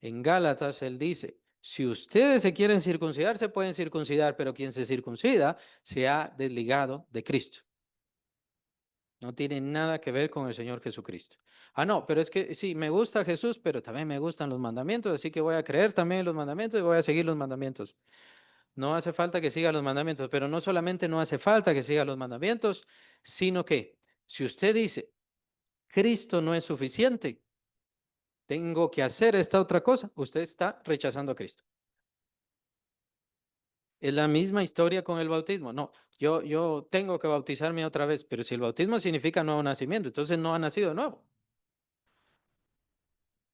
En Gálatas él dice, si ustedes se quieren circuncidar, se pueden circuncidar, pero quien se circuncida se ha desligado de Cristo. No tiene nada que ver con el Señor Jesucristo. Ah, no, pero es que sí, me gusta Jesús, pero también me gustan los mandamientos, así que voy a creer también en los mandamientos y voy a seguir los mandamientos. No hace falta que siga los mandamientos, pero no solamente no hace falta que siga los mandamientos, sino que si usted dice, Cristo no es suficiente, tengo que hacer esta otra cosa, usted está rechazando a Cristo. Es la misma historia con el bautismo. No, yo tengo que bautizarme otra vez, pero si el bautismo significa nuevo nacimiento, entonces no ha nacido de nuevo.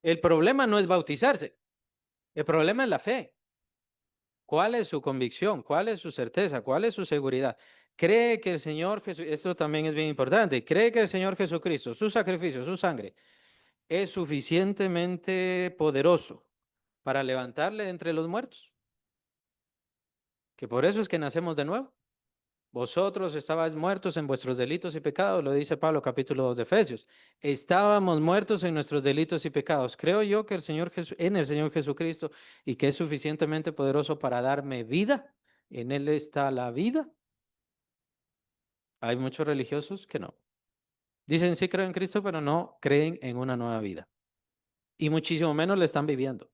El problema no es bautizarse, el problema es la fe. ¿Cuál es su convicción? ¿Cuál es su certeza? ¿Cuál es su seguridad? ¿Cree que el Señor Jesús, esto también es bien importante, cree que el Señor Jesucristo, su sacrificio, su sangre, es suficientemente poderoso para levantarle de entre los muertos? Que por eso es que nacemos de nuevo. Vosotros estabais muertos en vuestros delitos y pecados, lo dice Pablo capítulo 2 de Efesios. Estábamos muertos en nuestros delitos y pecados. Creo yo que en el Señor Jesucristo y que es suficientemente poderoso para darme vida. En Él está la vida. Hay muchos religiosos que no. Dicen sí creo en Cristo, pero no creen en una nueva vida. Y muchísimo menos le están viviendo.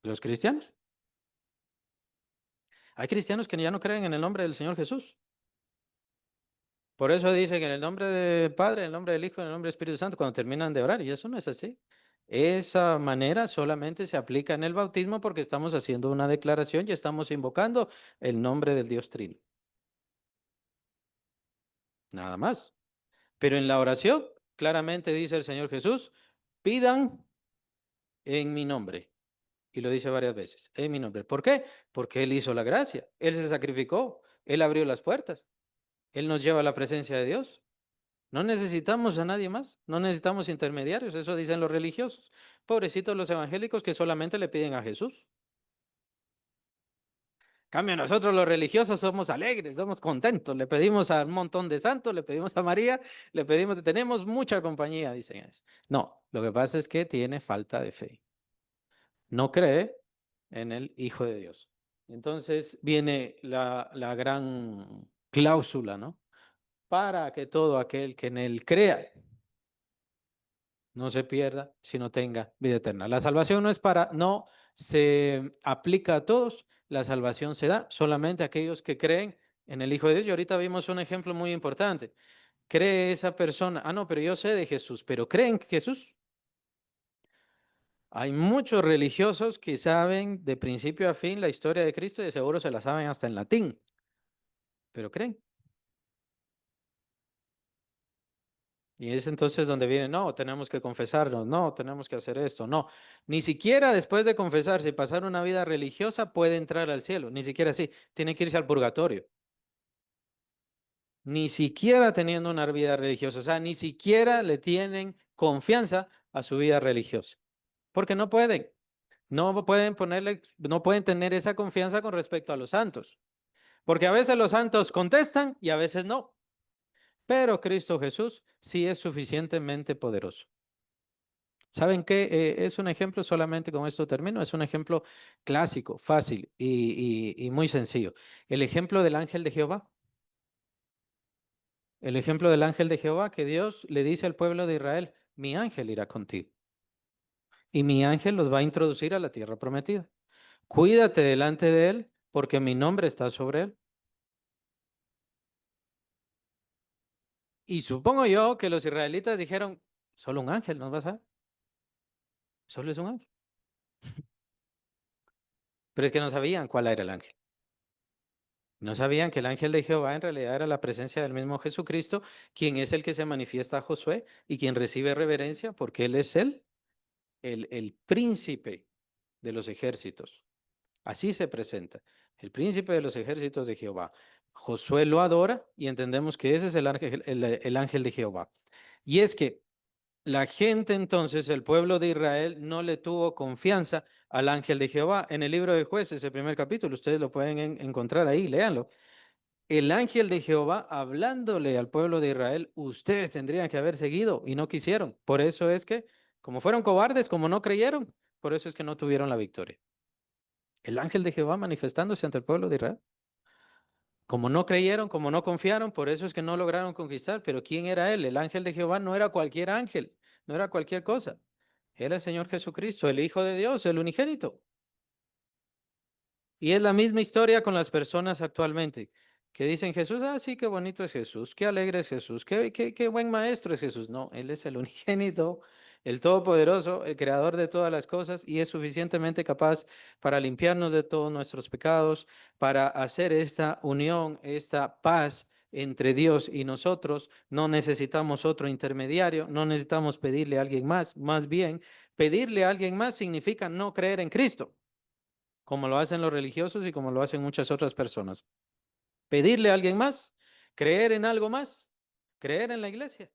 Los cristianos. Hay cristianos que ya no creen en el nombre del Señor Jesús. Por eso dicen en el nombre del Padre, en el nombre del Hijo, en el nombre del Espíritu Santo, cuando terminan de orar, y eso no es así. Esa manera solamente se aplica en el bautismo porque estamos haciendo una declaración y estamos invocando el nombre del Dios Trino. Nada más. Pero en la oración, claramente dice el Señor Jesús, pidan en mi nombre. Y lo dice varias veces, en mi nombre. ¿Por qué? Porque Él hizo la gracia, Él se sacrificó, Él abrió las puertas, Él nos lleva a la presencia de Dios. No necesitamos a nadie más, no necesitamos intermediarios, eso dicen los religiosos. Pobrecitos los evangélicos que solamente le piden a Jesús. En cambio, nosotros los religiosos somos alegres, somos contentos, le pedimos a un montón de santos, le pedimos a María, le pedimos, tenemos mucha compañía, dicen eso. No, lo que pasa es que tiene falta de fe. No cree en el Hijo de Dios. Entonces viene la gran cláusula, ¿no? Para que todo aquel que en él crea no se pierda, sino tenga vida eterna. La salvación no se aplica a todos, la salvación se da solamente a aquellos que creen en el Hijo de Dios. Y ahorita vimos un ejemplo muy importante. ¿Cree esa persona? Ah, no, pero yo sé de Jesús, pero ¿creen en Jesús? Hay muchos religiosos que saben de principio a fin la historia de Cristo y de seguro se la saben hasta en latín, pero creen. Y es entonces donde viene, no, tenemos que confesarnos, no, tenemos que hacer esto, no. Ni siquiera después de confesarse y pasar una vida religiosa puede entrar al cielo, ni siquiera así, tiene que irse al purgatorio. Ni siquiera teniendo una vida religiosa, o sea, ni siquiera le tienen confianza a su vida religiosa, porque no pueden, no pueden tener esa confianza con respecto a los santos, porque a veces los santos contestan y a veces no, pero Cristo Jesús sí es suficientemente poderoso. ¿Saben qué? Es un ejemplo, solamente con esto termino, es un ejemplo clásico, fácil y muy sencillo. El ejemplo del ángel de Jehová. El ejemplo del ángel de Jehová, que Dios le dice al pueblo de Israel, mi ángel irá contigo y mi ángel los va a introducir a la tierra prometida. Cuídate delante de él porque mi nombre está sobre él. Y supongo yo que los israelitas dijeron, solo un ángel nos va a dar, solo es un ángel. Pero es que no sabían cuál era el ángel. No sabían que el ángel de Jehová en realidad era la presencia del mismo Jesucristo, quien es el que se manifiesta a Josué y quien recibe reverencia porque él es el príncipe de los ejércitos. Así se presenta, el príncipe de los ejércitos de Jehová. Josué lo adora y entendemos que ese es el ángel de Jehová. Y es que la gente entonces, el pueblo de Israel, no le tuvo confianza al ángel de Jehová. En el libro de Jueces, el primer capítulo, ustedes lo pueden encontrar ahí, léanlo. El ángel de Jehová hablándole al pueblo de Israel, ustedes tendrían que haber seguido y no quisieron. Por eso es que, como fueron cobardes, como no creyeron, por eso es que no tuvieron la victoria. El ángel de Jehová manifestándose ante el pueblo de Israel. Como no creyeron, como no confiaron, por eso es que no lograron conquistar. Pero ¿quién era él? El ángel de Jehová no era cualquier ángel, no era cualquier cosa. Era el Señor Jesucristo, el Hijo de Dios, el unigénito. Y es la misma historia con las personas actualmente, que dicen Jesús, ah, sí, qué bonito es Jesús, qué alegre es Jesús, qué buen maestro es Jesús. No, Él es el unigénito, el todopoderoso, el creador de todas las cosas y es suficientemente capaz para limpiarnos de todos nuestros pecados, para hacer esta unión, esta paz entre Dios y nosotros. No necesitamos otro intermediario, no necesitamos pedirle a alguien más bien, pedirle a alguien más significa no creer en Cristo como lo hacen los religiosos y como lo hacen muchas otras personas. Pedirle a alguien más, creer en algo más, creer en la iglesia,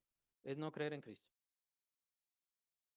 es no creer en Cristo.